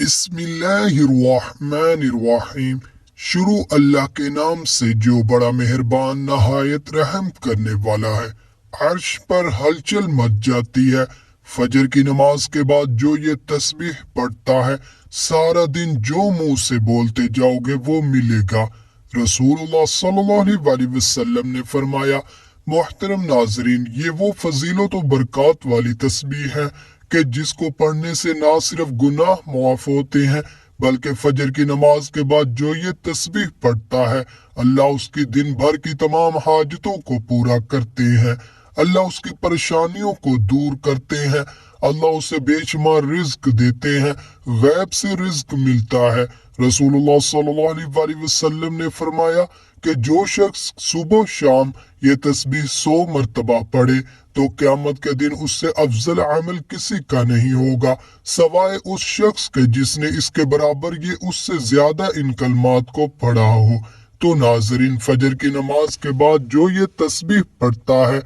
बिस्मिल्लाहिर्रहमानिर्रहीम। शुरू अल्लाह के नाम से जो बड़ा मेहरबान नहायत रहम करने वाला है। अर्श पर हलचल मच जाती है। फजर की नमाज के बाद जो ये तस्बीह पढ़ता है, सारा दिन जो मुंह से बोलते जाओगे वो मिलेगा। रसूलुल्लाह सल्लल्लाहु अलैहि वसल्लम ने फरमाया, मोहतरम नाजरीन, ये वो फजीलत और बरकत वाली तस्बीह है कि जिसको पढ़ने से ना सिर्फ गुनाह मुआफ होते हैं, बल्कि फजर की नमाज के बाद जो ये तस्बीह पढ़ता है, अल्लाह उसकी दिन भर की तमाम हाजतों को पूरा करते हैं। अल्लाह उसकी परेशानियों को दूर करते हैं। अल्लाह उसे बेशुमार रिज्क देते हैं। गैब से रिज्क मिलता है। रसूलुल्लाह सल्लल्लाहु अलैहि वसल्लम ने फरमाया कि जो शख्स सुबह शाम ये तस्बीह 100 मरतबा पढ़े तो क़यामत के दिन उससे अफजल अमल किसी का नहीं होगा, सवाए उस शख्स के जिसने इसके बराबर ये उससे ज्यादा इन कलमात को पढ़ा हो। तो नाजरीन, फजर की नमाज के बाद जो ये तस्बीह पढ़ता है,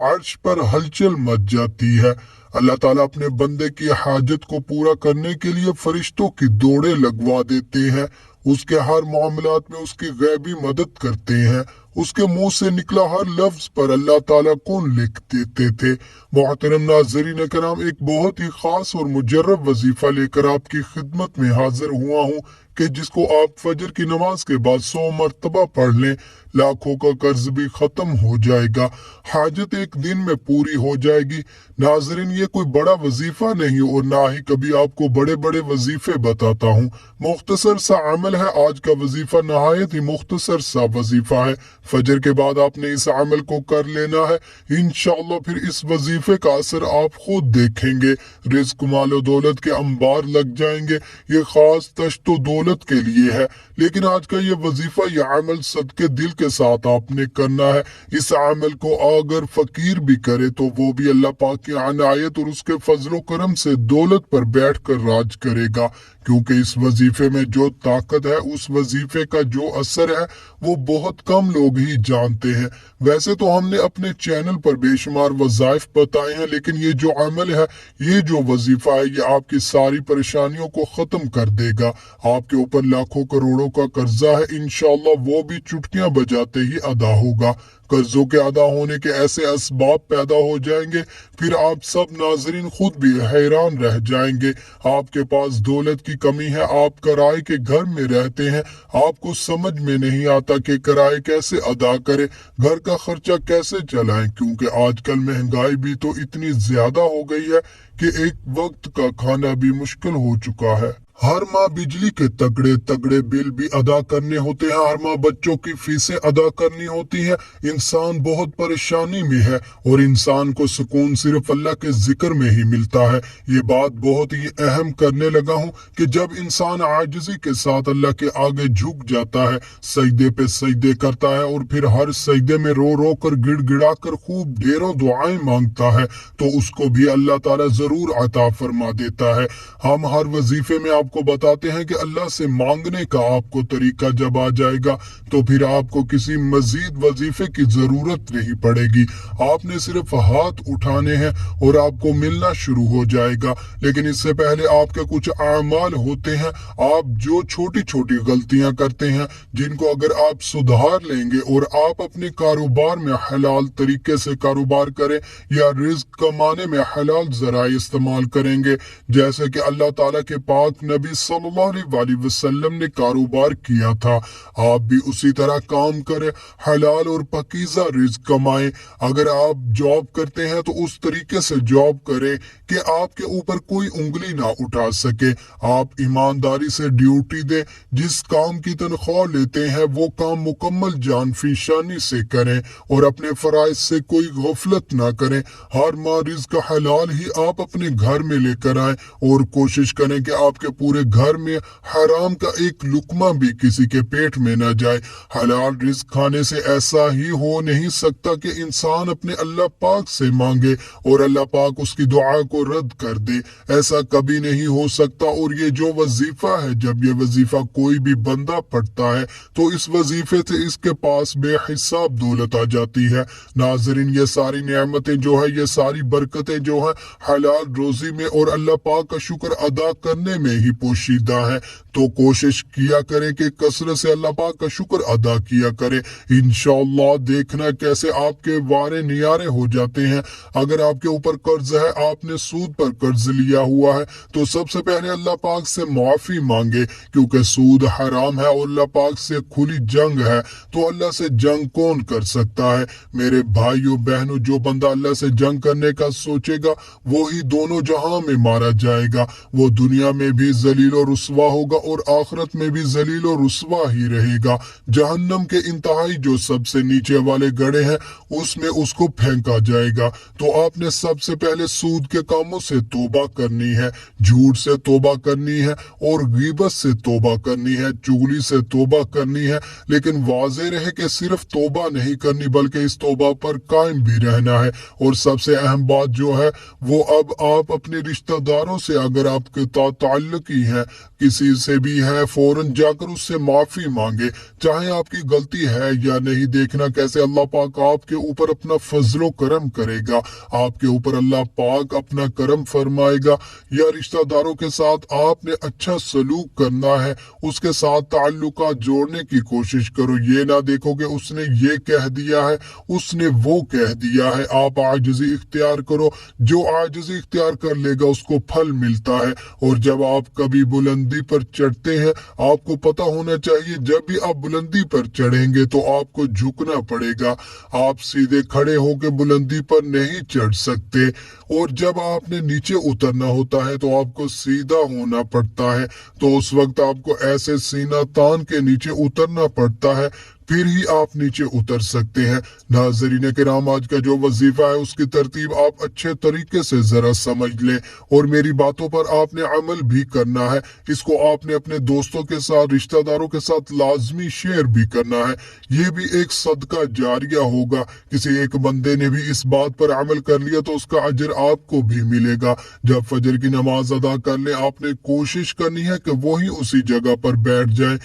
अर्श पर हलचल मच जाती है। अल्लाह ताला अपने बंदे की हाजत को पूरा करने के लिए फरिश्तों की दौड़े लगवा देते हैं। उसके हर मामलात में उसकी गैबी मदद करते हैं। उसके मुंह से निकला हर लफ्ज पर अल्लाह ताला कौन लिख देते थे। मोहतरम नाज़रीन कराम, एक बहुत ही खास और मुजर्रब वजीफा लेकर आपकी खिदमत में हाजिर हुआ हूँ कि जिसको आप फजर की नमाज के बाद 100 मरतबा पढ़ लें, लाखों का कर्ज भी खत्म हो जाएगा, हाजत एक दिन में पूरी हो जाएगी। नाजरीन, ये कोई बड़ा वजीफा नहीं और ना ही कभी आपको बड़े बड़े वजीफे बताता हूँ। मुख्तसर सा अमल है। आज का वजीफा नहायत ही मुख्तसर सा वजीफा है। फजर के बाद आपने इस अमल को कर लेना है। इंशाअल्लाह फिर इस वजीफे का असर आप खुद देखेंगे। रिज्क मालो दौलत के अंबार लग जाएंगे। ये खास तश्तो दौलत के लिए है, लेकिन आज का ये वजीफा, ये अमल सदके दिल के साथ आपने करना है। इस अमल को अगर फकीर भी करे तो वो भी अल्लाह पाक की अनायत और उसके फजलो करम से दौलत पर बैठ कर राज करेगा, क्योंकि इस वजीफे में जो ताकत है, उस वजीफे का जो असर है, वो बहुत कम लोग ही जानते हैं। वैसे तो हमने अपने चैनल पर बेशुमार वज़ाइफ बताए हैं, लेकिन ये जो अमल है, ये जो वजीफा है, ये आपकी सारी परेशानियों को खत्म कर देगा। आपके ऊपर लाखों करोड़ों का कर्जा है, इंशाअल्लाह वो भी चुटकियां बजाते ही अदा होगा। कर्जों के अदा होने के ऐसे असबाब पैदा हो जाएंगे, फिर आप सब नाजरीन खुद भी हैरान रह जाएंगे। आपके पास दौलत की कमी है, आप किराए के घर में रहते हैं, आपको समझ में नहीं आता कि किराए कैसे अदा करें, घर का खर्चा कैसे चलाएं, क्योंकि आजकल महंगाई भी तो इतनी ज्यादा हो गई है कि एक वक्त का खाना भी मुश्किल हो चुका है। हर माह बिजली के तगड़े तगड़े बिल भी अदा करने होते हैं, हर माह बच्चों की फीसें अदा करनी होती है। इंसान बहुत परेशानी में है और इंसान को सुकून सिर्फ अल्लाह के जिक्र में ही मिलता है। ये बात बहुत ही अहम करने लगा हूँ कि जब इंसान आजिज़ी के साथ अल्लाह के आगे झुक जाता है, सजदे पे सजदे करता है और फिर हर सजदे में रो रो कर गिड़गिड़ा कर खूब ढेरों दुआएं मांगता है, तो उसको भी अल्लाह ताला जरूर अता फरमा देता है। हम हर वजीफे में आपको बताते हैं कि अल्लाह से मांगने का आपको तरीका जब आ जाएगा तो फिर आपको किसी मजीद वजीफे की जरूरत नहीं पड़ेगी। आपने सिर्फ हाथ उठाने हैं और आपको मिलना शुरू हो जाएगा। लेकिन इससे पहले आपके कुछ आमाल होते हैं। आप जो छोटी छोटी गलतियां करते हैं, जिनको अगर आप सुधार लेंगे और आप अपने कारोबार में हलाल तरीके से कारोबार करें या रिज्क कमाने में हलाल जराए इस्तेमाल करेंगे, जैसे कि अल्लाह ताला के पाक नबी सल्लल्लाहु अलैहि वसल्लम ने कारोबार किया था, आप भी उसी तरह काम करें, हलाल और पकीज़ा रिज़्क कमाएं। अगर आप जॉब करते हैं तो उस तरीके से जॉब करें कि आपके ऊपर कोई उंगली ना उठा सके। आप ईमानदारी से ड्यूटी दें। जिस काम की तनख्वाह लेते हैं वो काम मुकम्मल जानफीशानी से करें और अपने फराइज से कोई गफलत ना करें। हर माह रिज़्क हलाल ही आप अपने घर में लेकर आए और कोशिश करें कि आपके पूरे घर में हराम का एक लुकमा भी किसी के पेट में न जाए। हलाल रिज़्क खाने से ऐसा ही हो नहीं सकता कि इंसान अपने अल्लाह पाक से मांगे और अल्लाह पाक उसकी दुआ को रद्द कर दे। ऐसा कभी नहीं हो सकता। और ये जो वजीफा है, जब ये वजीफा कोई भी बंदा पढ़ता है तो इस वजीफे से इसके पास बेहिसाब दौलत आ जाती है। नाजरीन, ये सारी नेमतें जो है, ये सारी बरकतें जो है, हलाल रोजी में और अल्लाह पाक का शुक्र अदा करने में ही پوشیدہ ہے، تو کوشش کیا کریں کہ کثرت سے اللہ پاک کا شکر ادا کیا کریں۔ انشاءاللہ دیکھنا کیسے آپ کے وارے نیارے ہو جاتے ہیں۔ اگر آپ کے اوپر قرض ہے، آپ نے سود پر قرض لیا ہوا ہے، تو سب سے پہلے اللہ پاک سے معافی مانگے، کیونکہ سود حرام ہے اور اللہ پاک سے کھلی جنگ ہے۔ تو اللہ سے جنگ کون کر سکتا ہے؟ میرے بھائیوں بہنوں، جو بندہ اللہ سے جنگ کرنے کا سوچے گا وہی دونوں جہاں میں مارا جائے گا، وہ دنیا میں بھی ذلیل و رسوا ہوگا اور آخرت میں بھی ذلیل و رسوا ہی رہے گا۔ جہنم کے انتہائی جو سب سے نیچے والے گڑھے ہیں اس میں اس کو پھینکا جائے گا۔ تو آپ نے سب سے پہلے سود کے کاموں سے توبہ کرنی ہے، جھوٹ سے توبہ کرنی ہے اور غیبت سے توبہ کرنی ہے، چغلی سے توبہ کرنی ہے۔ لیکن واضح رہے کہ صرف توبہ نہیں کرنی بلکہ اس توبہ پر قائم بھی رہنا ہے۔ اور سب سے اہم بات جو ہے وہ اب آپ اپنے رشتہ داروں سے، اگر آپ کے تعلقی ہے کسی سے بھی ہے، فوراً جا کر اس سے معافی مانگے، چاہے آپ کی غلطی ہے یا نہیں۔ دیکھنا کیسے اللہ پاک آپ کے اوپر اپنا فضل و کرم کرے گا، آپ کے اوپر اللہ پاک اپنا کرم فرمائے گا۔ یا رشتہ داروں کے ساتھ آپ نے اچھا سلوک کرنا ہے، اس کے ساتھ تعلقات جوڑنے کی کوشش کرو۔ یہ نہ دیکھو کہ اس نے یہ کہہ دیا ہے، اس نے وہ کہہ دیا ہے۔ آپ عاجزی اختیار کرو، جو عاجزی اختیار کر لے گا اس کو پھل ملتا ہے۔ اور جب آپ کبھی بلندی پر چڑھتے ہیں، آپ کو پتہ ہونا چاہیے جب بھی آپ بلندی پر چڑھیں گے تو آپ کو جھکنا پڑے گا، آپ سیدھے کھڑے ہو کے بلندی پر نہیں چڑھ سکتے۔ اور جب آپ نے نیچے اترنا ہوتا ہے تو آپ کو سیدھا ہونا پڑتا ہے، تو اس وقت آپ کو ایسے سینہ تان کے نیچے اترنا پڑتا ہے، پھر ہی آپ نیچے اتر سکتے ہیں۔ ناظرین کرام، آج کا جو وظیفہ ہے اس کی ترتیب آپ اچھے طریقے سے ذرا سمجھ لیں اور میری باتوں پر آپ نے عمل بھی کرنا ہے۔ اس کو آپ نے اپنے دوستوں کے ساتھ، رشتہ داروں کے ساتھ لازمی شیئر بھی کرنا ہے۔ یہ بھی ایک صدقہ جاریہ ہوگا۔ کسی ایک بندے نے بھی اس بات پر عمل کر لیا تو اس کا اجر آپ کو بھی ملے گا۔ جب فجر کی نماز ادا کر لیں، آپ نے کوشش کرنی ہے کہ وہی اسی جگہ پر بیٹھ جائیں۔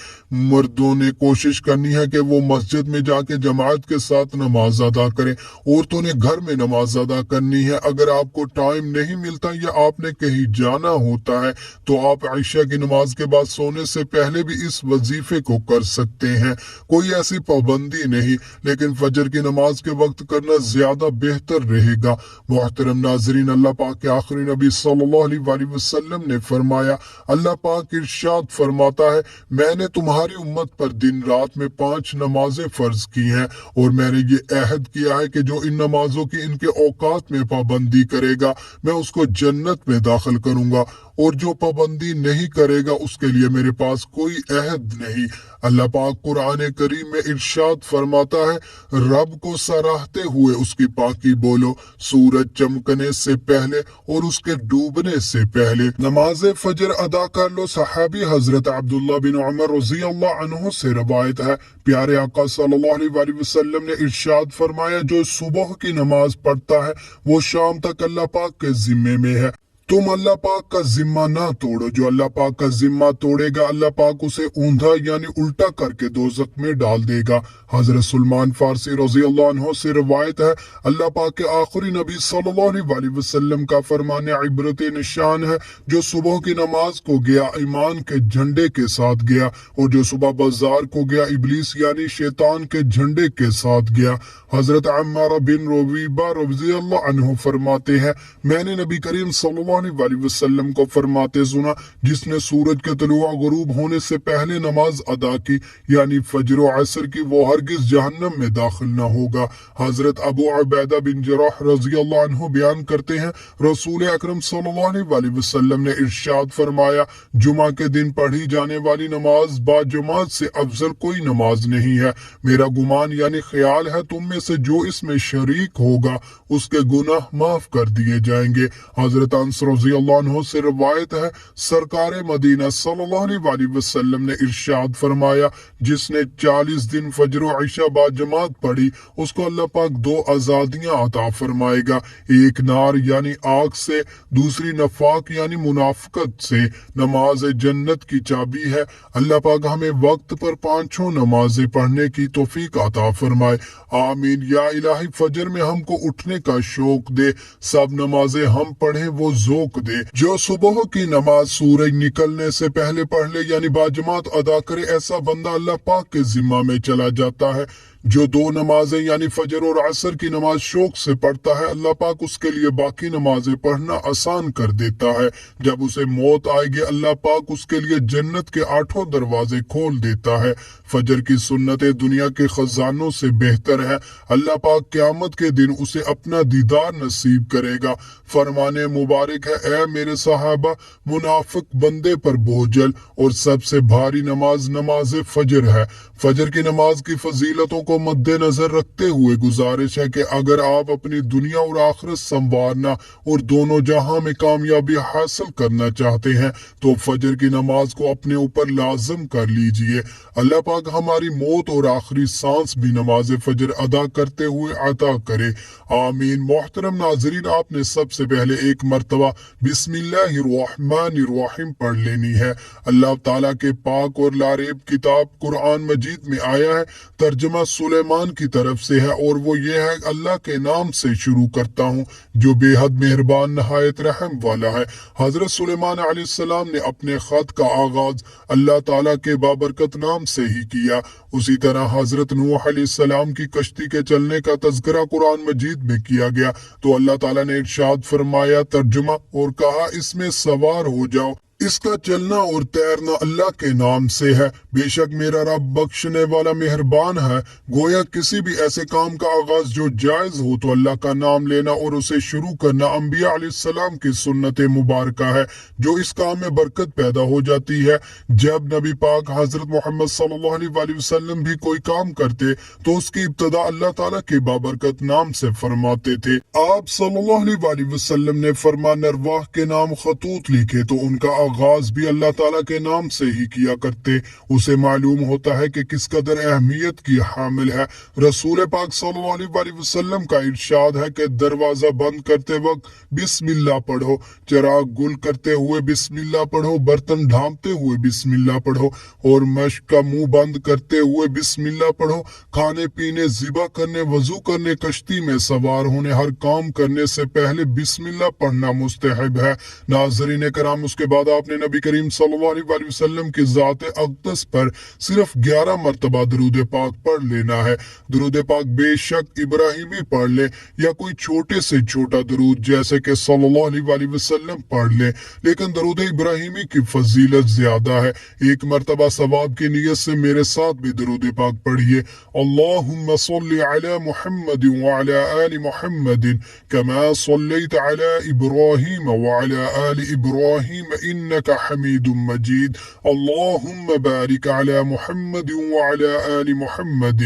مردوں نے کوشش کرنی ہے کہ وہ مسجد میں جا کے جماعت کے ساتھ نماز ادا کریں، عورتوں نے گھر میں نماز ادا کرنی ہے۔ اگر آپ کو ٹائم نہیں ملتا یا آپ نے کہیں جانا ہوتا ہے تو آپ عشاء کی نماز کے بعد سونے سے پہلے بھی اس وظیفے کو کر سکتے ہیں، کوئی ایسی پابندی نہیں، لیکن فجر کی نماز کے وقت کرنا زیادہ بہتر رہے گا۔ محترم ناظرین، اللہ پاک کے آخری نبی صلی اللہ علیہ وآلہ وسلم نے فرمایا، اللہ پاک ارشاد فرماتا ہے، میں نے تمہاری امت پر دن رات میں 5 نمازیں فرض کی ہیں، اور میں نے یہ عہد کیا ہے کہ جو ان نمازوں کی ان کے اوقات میں پابندی کرے گا میں اس کو جنت میں داخل کروں گا، اور جو پابندی نہیں کرے گا اس کے لیے میرے پاس کوئی عہد نہیں۔ اللہ پاک قرآن کریم میں ارشاد فرماتا ہے، رب کو سراہتے ہوئے اس کی پاکی بولو، سورج چمکنے سے پہلے اور اس کے ڈوبنے سے پہلے نماز فجر ادا کر لو۔ صحابی حضرت عبداللہ بن عمر رضی اللہ عنہ سے روایت ہے، پیارے آقا صلی اللہ علیہ وآلہ وسلم نے ارشاد فرمایا، جو صبح کی نماز پڑھتا ہے وہ شام تک اللہ پاک کے ذمے میں ہے۔ تم اللہ پاک کا ذمہ نہ توڑو، جو اللہ پاک کا ذمہ توڑے گا اللہ پاک اسے اوندھا یعنی الٹا کر کے دوزخ میں ڈال دے گا۔ حضرت سلمان فارسی رضی اللہ عنہ سے روایت ہے، اللہ پاک کے آخری نبی صلی اللہ علیہ وآلہ وسلم کا فرمان عبرت نشان ہے، جو صبح کی نماز کو گیا ایمان کے جھنڈے کے ساتھ گیا، اور جو صبح بازار کو گیا ابلیس یعنی شیطان کے جھنڈے کے ساتھ گیا۔ حضرت عمار بن رویبہ رضی اللہ عنہ فرماتے ہیں، میں نے نبی کریم صلی اللہ علیہ وآلہ وسلم کو فرماتے سنا، جس نے سورج کے طلوع غروب ہونے سے پہلے نماز ادا کی یعنی فجر و عصر کی، وہ ہرگز جہنم میں داخل نہ ہوگا۔ حضرت ابو عبیدہ بن جراح رضی اللہ عنہ بیان کرتے ہیں، رسول اکرم صلی اللہ علیہ وآلہ وسلم نے ارشاد فرمایا، جمعہ کے دن پڑھی جانے والی نماز با جماعت سے افضل کوئی نماز نہیں ہے۔ میرا گمان یعنی خیال ہے تم میں سے جو اس میں شریک ہوگا اس کے گناہ معاف کر دیے جائیں گے۔ حضرت انس رضی اللہ عنہ سے روایت ہے، سرکار مدینہ صلی اللہ علیہ وآلہ وسلم نے ارشاد فرمایا، جس نے 40 دن فجر و عشاء با جماعت پڑھی اس کو اللہ پاک 2 آزادیاں عطا فرمائے گا، ایک نار یعنی آگ سے، دوسری نفاق یعنی منافقت سے۔ نماز جنت کی چابی ہے۔ اللہ پاک ہمیں وقت پر 5 نمازیں پڑھنے کی توفیق عطا فرمائے، آمین۔ یا الہی فجر میں ہم کو اٹھنے کا شوق دے، سب نمازیں ہم پڑھیں وہ ذوق दे। जो सुबह की नमाज सूरज निकलने से पहले पढ़ ले यानी बाजमात अदा करे, ऐसा बंदा अल्लाह पाक के जिम्मा में चला जाता है। जो दो नमाजें यानी फजर और असर की नमाज शौक से पढ़ता है, अल्लाह पाक उसके लिए बाकी नमाजें पढ़ना आसान कर देता है। जब उसे मौत आएगी, अल्लाह पाक उसके लिए जन्नत के 8 दरवाजे खोल देता है। फजर की सुन्नतें दुनिया के खजानों से बेहतर है। अल्लाह पाक क़यामत के दिन उसे अपना दीदार नसीब करेगा। फरमाने मुबारक है, ए मेरे सहाबा, मुनाफिक बंदे पर बोझल और सबसे भारी नमाज नमाज फजर है। फजर की नमाज की फजीलतों को मद्देनजर रखते हुए गुजारिश है कि अगर आप अपनी दुनिया और आखिरत संवारना और दोनों जहां में कामयाबी हासिल करना चाहते हैं तो फजर की नमाज को अपने ऊपर लाजम कर लीजिए। अल्लाह पाक हमारी मौत और आखिरी सांस भी नमाज फजर अदा करते हुए अता करे, आमीन। मोहतरम नाजरीन, आपने सबसे पहले एक मरतबा बिस्मिल्लाहिर्रहमानिर्रहीम पढ़ लेनी है। अल्लाह ताला के पाक और लारेब किताब कुरान मजीद में आया है, तर्जमा सुलेमान की तरफ से है और वो ये है, अल्लाह के नाम से शुरू करता हूँ जो बेहद मेहरबान नहायत रहम वाला है। हजरत सुलेमान अलैहिस्सलाम ने अपने खत का आगाज अल्लाह ताला के बाबरकत नाम से ही किया। उसी तरह हजरत नूह अलैहिस्सलाम की कश्ती के चलने का तज़किरा कुरान मजीद में किया गया तो अल्लाह ताला ने इरशाद फरमाया, तर्जुमा, और कहा इसमें सवार हो जाओ, इसका चलना और तैरना अल्लाह के नाम से है, बेशक मेरा रब बख्शने वाला मेहरबान है। गोया किसी भी ऐसे काम का आगाज जो जायज हो तो अल्लाह का नाम लेना और उसे शुरू करना अंबिया अलैहिस्सलाम की सुन्नत मुबारका है, जो इस काम में बरकत पैदा हो जाती है। जब नबी पाक हजरत मोहम्मद सल्लल्लाहु अलैहि वसल्लम भी कोई काम करते तो उसकी इब्तदा अल्लाह ताला के बाबरकत नाम से फरमाते थे। आप सल्लल्लाहु अलैहि वसल्लम ने फरमा नरवाह के नाम खतूत लिखे तो उनका आगाज भी अल्लाह ताला के नाम से ही किया करते। उसे मालूम होता है कि किस कदर अहमियत की हामिल है। रसूल पाक सल्लल्लाहु अलैहि वसल्लम का इरशाद है कि दरवाजा बंद करते वक्त बिस्मिल्लाह पढ़ो, चिराग गुल करते हुए बिस्मिल्लाह पढ़ो, बर्तन ढांपते हुए बिस्मिल्लाह पढ़ो और मश्क का मुंह बंद करते हुए बिस्मिल्लाह पढ़ो। खाने पीने, ज़िबा करने, वजू करने, कश्ती में सवार होने, हर काम करने से पहले बिस्मिल्लाह पढ़ना मुस्तहब है। नाज़रीन कराम, उसके बाद आपने नबी करीम सल्लल्लाहु अलैहि वसल्लम की ज़ात अक़दस पर सिर्फ 11 मरतबा दरूद पाक पढ़ लेना है। दरूद पाक बेशक इब्राहिमी पढ़ ले या कोई छोटे से छोटा दरूद जैसे कि सल्लल्लाहु अलैहि वसल्लम पढ़ ले, लेकिन दरूद इब्राहिमी की फजीलत ज्यादा है। एक मरतबा सवाब की नियत से मेरे साथ भी दरूद पाक पढ़िए। अल्लाहुम्मा सल्लि अला मुहम्मद व अला आलि मुहम्मद कमा सल्लैत अला इब्राहीम व अला आलि इब्राहीम इन्नका हमीदुम मजीद। अल्लाहुम्मा बारिक अला मुहम्मद व अला आलि मुहम्मद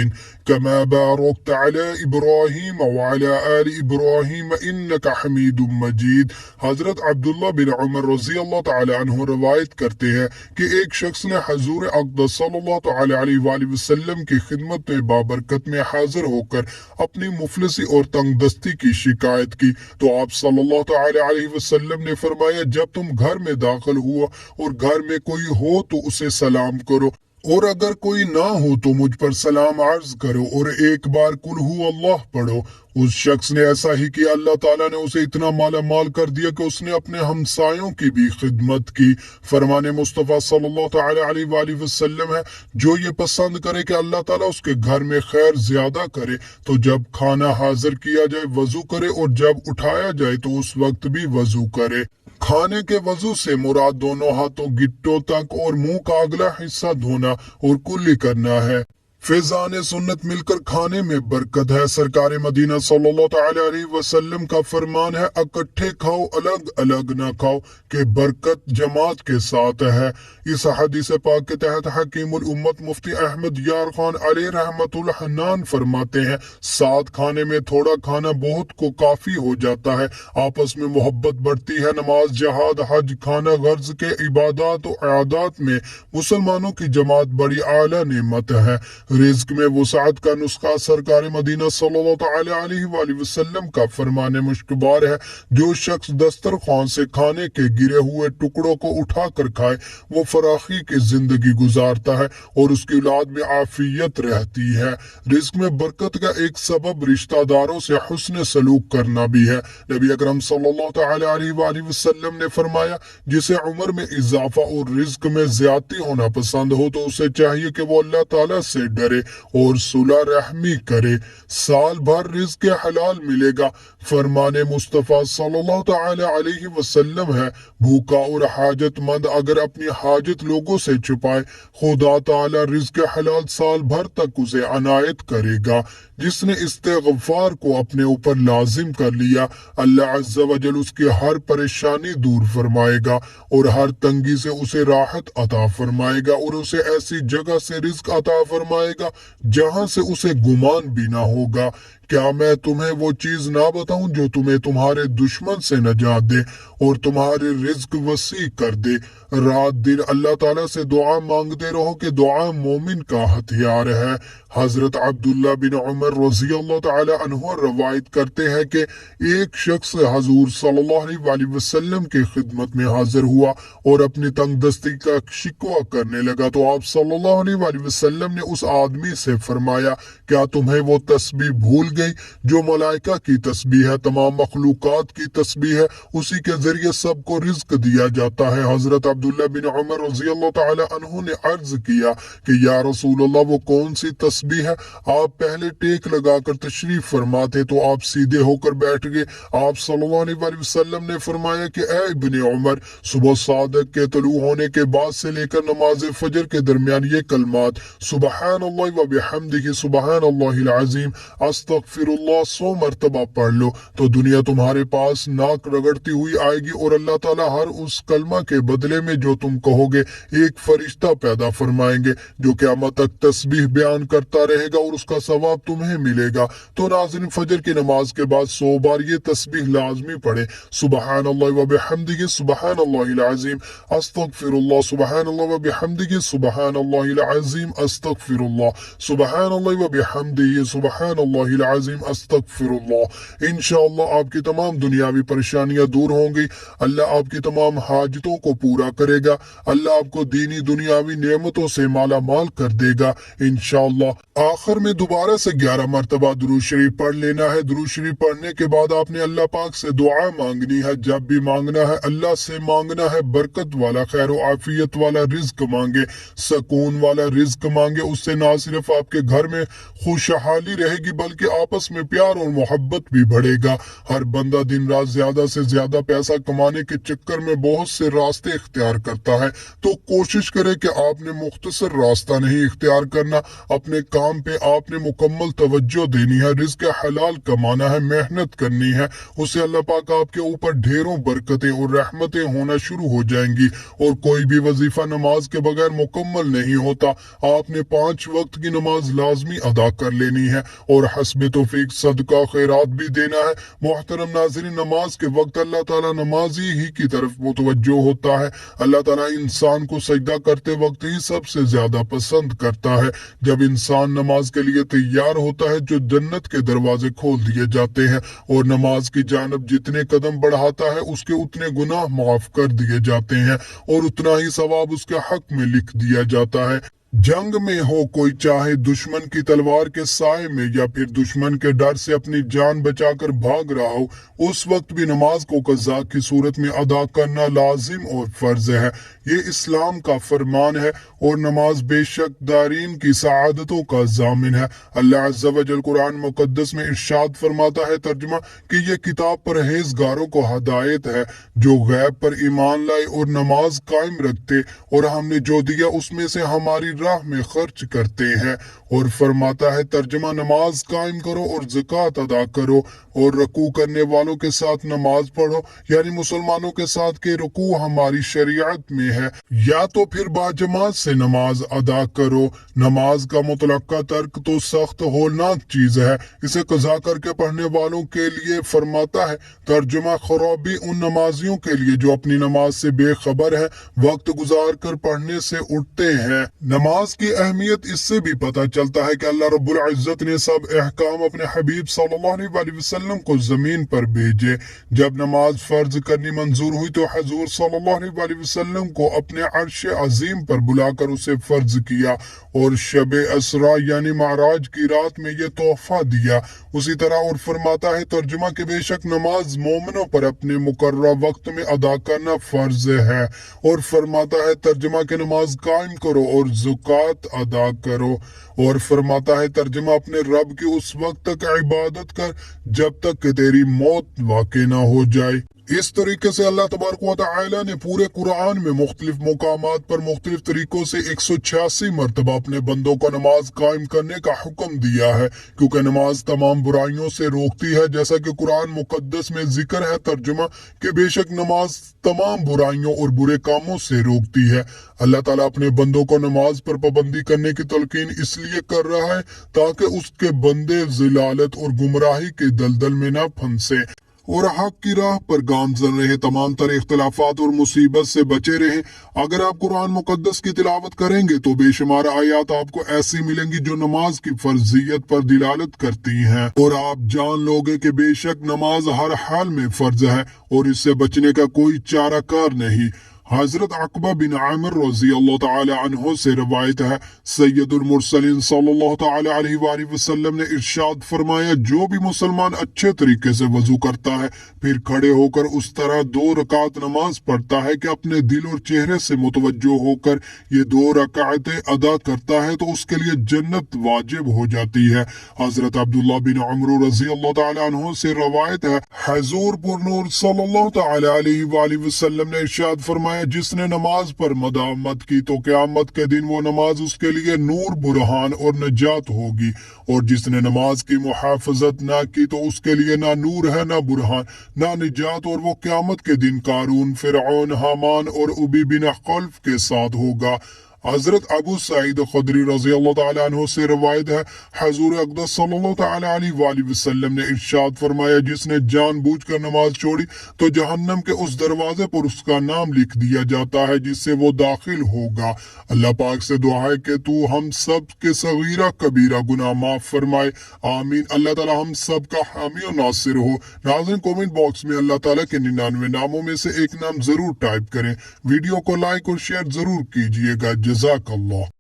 कमा बारकत अला इब्राहीम व अला आलि इब्राहीम इन्नका हमीदुम मजीद। हजरत अब्दुल्लाह बिन उमर रज़ी अल्लाह तआला अन्हु रवायत करते हैं कि एक शख्स ने हजूर अक़दस सल्लल्लाहु अलैहि वसल्लम की खिदमत में बाबरकत में हाजिर होकर अपनी मुफलिसी और तंगदस्ती की शिकायत की तो आप सल्लल्लाहु अलैहि वसल्लम ने फरमाया, जब तुम घर में दाखिल हुआ और घर में कोई हो तो उसे सलाम करो और अगर कोई ना हो तो मुझ पर सलाम अर्ज करो और एक बार कुल हु अल्लाह पढ़ो। उस शख्स ने ऐसा ही किया। अल्लाह ताला ने उसे इतना माला माल कर दिया कि उसने अपने हमसायों की भी खिदमत की। फरमाने मुस्तफ़ा सल्लल्लाहु अलैहि वसल्लम है, जो ये पसंद करे कि अल्लाह ताला उसके घर में खैर ज्यादा करे तो जब खाना हाजिर किया जाए वजू करे और जब उठाया जाए तो उस वक्त भी वजू करे। खाने के वजू से मुराद दोनों हाथों गिट्टों तक और मुंह का अगला हिस्सा धोना और कुल्ली करना है। फैजान सुन्नत मिलकर खाने में बरकत है। सरकार मदीना सल्लल्लाहु अलैहि वसल्लम का फरमान है, इकट्ठे खाओ अलग अलग ना खाओ कि बरकत जमात के साथ है। इस हदीस पाक के तहत हकीमुल उम्मत मुफ्ती अहमद यार खान अलैहि रहमतुल हन्नान फरमाते हैं, साथ खाने में थोड़ा खाना बहुत को काफी हो जाता है। आपस में मोहब्बत बढ़ती है। नमाज, जहाद, हज, खाना गर्ज के इबादत और आदात में मुसलमानों की जमात बड़ी आला नेमत है। رزق میں وسعت کا نسخہ سرکار مدینہ صلی اللہ تعالی علیہ وآلہ وسلم کا فرمان مشکبار ہے، جو شخص دسترخوان سے کھانے کے گرے ہوئے ٹکڑوں کو اٹھا کر کھائے وہ فراخی کی زندگی گزارتا ہے اور اس کی اولاد میں عافیت رہتی ہے۔ رزق میں برکت کا ایک سبب رشتہ داروں سے حسن سلوک کرنا بھی ہے۔ نبی اکرم صلی اللہ تعالی علیہ وآلہ وسلم نے فرمایا، جسے عمر میں اضافہ اور رزق میں زیادتی ہونا پسند ہو تو اسے چاہیے کہ وہ اللہ تعالیٰ سے ڈرے اور صلح رحمی کرے، سال بھر رزق حلال ملے گا۔ فرمان مصطفیٰ صلی اللہ تعالی علیہ وسلم ہے، بھوکا اور حاجت مند اگر اپنی حاجت لوگوں سے چھپائے، خدا تعالی رزق حلال سال بھر تک اسے عنایت کرے گا۔ جس نے استغفار کو اپنے اوپر لازم کر لیا، اللہ عز و جل اس کی ہر پریشانی دور فرمائے گا اور ہر تنگی سے اسے راحت عطا فرمائے گا اور اسے ایسی جگہ سے رزق عطا فرمائے گا جہاں سے اسے گمان بھی نہ ہوگا۔ کیا میں تمہیں وہ چیز نہ بتاؤں جو تمہیں تمہارے دشمن سے نجات دے اور تمہارے رزق وسیع کر دے؟ رات دن اللہ تعالیٰ سے دعا مانگتے رہو کہ دعا مومن کا ہتھیار ہے۔ حضرت عبداللہ بن عمر رضی اللہ تعالی عنہ روایت کرتے ہیں کہ ایک شخص حضور صلی اللہ علیہ وآلہ وسلم کی خدمت میں حاضر ہوا اور اپنی تنگ دستی کا شکوہ کرنے لگا تو آپ صلی اللہ علیہ وآلہ وسلم نے اس آدمی سے فرمایا، کیا تمہیں وہ تسبیح بھول گئی جو ملائکہ کی تسبیح ہے، تمام مخلوقات کی تسبیح ہے، اسی کے ذریعے سب کو رزق دیا جاتا ہے؟ حضرت عبداللہ بن عمر رضی اللہ تعالی عنہ نے عرض کیا کہ یا رسول اللہ، وہ کون سی تسبیح ہے؟ آپ پہلے ٹیک لگا کر تشریف فرما تھے تو آپ سیدھے ہو کر بیٹھ گئے۔ آپ صلی اللہ علیہ وآلہ وسلم نے فرمایا کہ اے ابن عمر، صبح صادق کے طلوع ہونے کے بعد سے لے کر نماز فجر کے درمیان یہ کلمات سبحان اللہ و بحمدہ سبحان اللہ العظیم استغفر اللہ 100 مرتبہ پڑھ لو تو دنیا تمہارے پاس ناک رگڑتی ہوئی آئے گی اور اللہ تعالیٰ ہر اس کلمہ کے بدلے میں جو تم کہو گے ایک فرشتہ پیدا فرمائیں گے جو قیامت تک تسبیح بیان کرتا رہے گا اور اس کا ثواب تمہیں ملے گا۔ تو ناظرین، فجر کی نماز کے بعد 100 بار یہ تسبیح لازمی پڑھے، سبحان اللہ و بحمدہ سبحان اللہ العظیم استغفر اللہ، سبحان اللہ و بحمدہ سبحان اللہ العظیم استغفر اللہ، سبحان اللہ و بحمدہ سبحان اللہ العظیم استغفر اللہ۔ انشاءاللہ آپ کی تمام دنیاوی پریشانیاں دور ہوں گی، اللہ آپ کی تمام حاجتوں کو پورا کرے گا، اللہ آپ کو دینی دنیاوی نعمتوں سے مالا مال کر دے گا انشاءاللہ۔ آخر میں دوبارہ سے 11 مرتبہ درود شریف پڑھ لینا ہے۔ درود شریف پڑھنے کے بعد آپ نے اللہ پاک سے دعا مانگنی ہے۔ جب بھی مانگنا ہے اللہ سے مانگنا ہے برکت والا، خیر و عافیت والا رزق مانگے، سکون والا رزق مانگے۔ اس سے نہ صرف آپ کے گھر میں خوشحالی رہے گی بلکہ آپس میں پیار اور محبت بھی بڑھے گا۔ ہر بندہ دن رات زیادہ سے زیادہ پیسہ کمانے کے چکر میں بہت سے راستے اختیار کرتا ہے، تو کوشش کرے کہ آپ نے مختصر راستہ نہیں اختیار کرنا، اپنے کام پہ آپ نے مکمل توجہ دینی ہے، رزق حلال کمانا ہے، محنت کرنی ہے، اس سے اللہ پاک آپ کے اوپر ڈھیروں برکتیں اور رحمتیں ہونا شروع ہو جائیں گی۔ اور کوئی بھی وظیفہ نماز کے بغیر مکمل نہیں ہوتا، آپ نے 5 وقت کی نماز لازمی ادا کر لینی ہے اور حسب توفیق صدقہ خیرات بھی دینا ہے۔ محترم ناظرین، نماز کے وقت اللہ تعالیٰ نمازی ہی کی طرف متوجہ ہوتا ہے۔ اللہ تعالیٰ انسان کو سجدہ کرتے وقت ہی سب سے زیادہ پسند کرتا ہے۔ جب انسان نماز کے لیے تیار ہوتا ہے جو جنت کے دروازے کھول دیے جاتے ہیں اور نماز کی جانب جتنے قدم بڑھاتا ہے اس کے اتنے گناہ معاف کر دیے جاتے ہیں اور اتنا ہی ثواب اس کے حق میں لکھ دیا جاتا ہے۔ جنگ میں ہو کوئی، چاہے دشمن کی تلوار کے سائے میں یا پھر دشمن کے ڈر سے اپنی جان بچا کر بھاگ رہا ہو، اس وقت بھی نماز کو قضا کی صورت میں ادا کرنا لازم اور فرض ہے۔ یہ اسلام کا فرمان ہے اور نماز بے شک دارین کی سعادتوں کا ضامن ہے۔ اللہ عز و جل قرآن مقدس میں ارشاد فرماتا ہے، ترجمہ، کہ یہ کتاب پرہیزگاروں کو ہدایت ہے جو غیب پر ایمان لائے اور نماز قائم رکھتے اور ہم نے جو دیا اس میں سے ہماری راہ میں خرچ کرتے ہیں۔ اور فرماتا ہے، ترجمہ، نماز قائم کرو اور زکوٰۃ ادا کرو اور رکوع کرنے والوں کے ساتھ نماز پڑھو، یعنی مسلمانوں کے ساتھ، کہ رکوع ہماری شریعت میں ہے، یا تو پھر باجماعت سے نماز ادا کرو۔ نماز کا مطلقہ ترک تو سخت ہولناک چیز ہے، اسے قضا کر کے پڑھنے والوں کے لیے فرماتا ہے، ترجمہ، خرابی ان نمازیوں کے لیے جو اپنی نماز سے بے خبر ہے، وقت گزار کر پڑھنے سے اٹھتے ہیں۔ नमाज की अहमियत इससे भी पता चलता है कि अल्लाह रब्बुल इज्जत ने सब अहकाम अपने हबीब सल्लल्लाहु अलैहि वसल्लम को जमीन पर भेजे। जब नमाज फर्ज करनी मंजूर हुई तो हजूर सल्लल्लाहु अलैहि वसल्लम को अपने अर्श अजीम पर बुलाकर उसे फर्ज किया और शब असरा यानी माराज की रात में यह तोहफा दिया। उसी तरह और फरमाता है तर्जुमा के बेशक नमाज मोमिनों पर अपने मुकर्रर वक्त में अदा करना फर्ज है, और फरमाता है तर्जुमा के नमाज कायम करो और ज़कात अदा करो, और फरमाता है तर्जुमा अपने रब की उस वक्त तक इबादत कर जब तक कि तेरी मौत वाक़ई ना हो जाए। इस तरीके से अल्लाह तबारक व तआला ने पूरे कुरान में मुख्तलिफ मुकामात पर मुख्तलिफ तरीकों से 186 मरतबा अपने बंदों को नमाज कायम करने का हुक्म दिया है, क्योंकि नमाज तमाम बुराइयों से रोकती है। जैसा कि कुरान मुकद्दस में जिक्र है तर्जुमा कि बेशक नमाज तमाम बुराइयों और बुरे कामों से रोकती है। अल्लाह ताला अपने बंदों को नमाज पर पाबंदी करने की तलकीन इसलिए कर रहा है ताकि उसके बंदे जिलालत और गुमराही के दलदल में ना फंसे और हक की राह पर गामजन रहे, तमाम तरह इख्तलाफात और मुसीबत से बचे रहे। अगर आप कुरान मुकद्दस की तिलावत करेंगे तो बेशुमार आयात आपको ऐसी मिलेंगी जो नमाज की फर्जियत पर दिलालत करती हैं, और आप जान लोगे कि बेशक नमाज हर हाल में फर्ज है और इससे बचने का कोई चाराकार नहीं। हजरत अकबा बिन आमिर रजी अल्लाह ताला अन्हो से रवायत है सैयदुल मुरसलीन सल्लल्लाहु ताला अलैहि वसल्लम ने इरशाद फरमाया, जो भी मुसलमान अच्छे तरीके से वजू करता है फिर खड़े होकर उस तरह 2 रकात नमाज पढ़ता है कि अपने दिल और चेहरे से मुतवज्जो होकर ये 2 रकातें अदा करता है तो उसके लिए जन्नत वाजिब हो जाती है। हजरत अब्दुल्ला बिन उमर रजी अल्लाह ताला अन्हो से रवायत है हुजूर पुरनूर सल्लल्लाहु ताला अलैहि वसल्लम ने इरशाद फरमाया, जिसने नमाज पर मदामत की तो क़यामत के दिन वो नमाज उसके लिए नूर बुरहान और नजात होगी, और जिसने नमाज की मुहाफजत ना की तो उसके लिए ना नूर है ना बुरहान ना निजात, और वो क़यामत के दिन कारून, फिरऔन, हामान और उबी बिन खल्फ के साथ होगा। हजरत अबू सईद खुदरी रजी अल्लाह ताला अन्हु से रवायत है हुजूर अक़दस सल्लल्लाहु ताला अलैहि वसल्लम ने इरशाद फरमाया, जिसने जानबूझकर नमाज छोड़ी तो जहन्नम के उस दरवाजे पर उसका नाम लिख दिया जाता है जिससे वो दाखिल होगा। अल्लाह पाक से दुआ है कि तू हम सब के सगीरा कबीरा गुनाह माफ फरमाए, आमीन। अल्लाह ताला हम सब का हामी और नासिर हो। नाज़रीन, कमेंट बॉक्स में अल्लाह ताला के 99 नामों में से एक नाम जरूर टाइप करें। वीडियो को लाइक और शेयर जरूर कीजिएगा। जज़ाकल्लाह।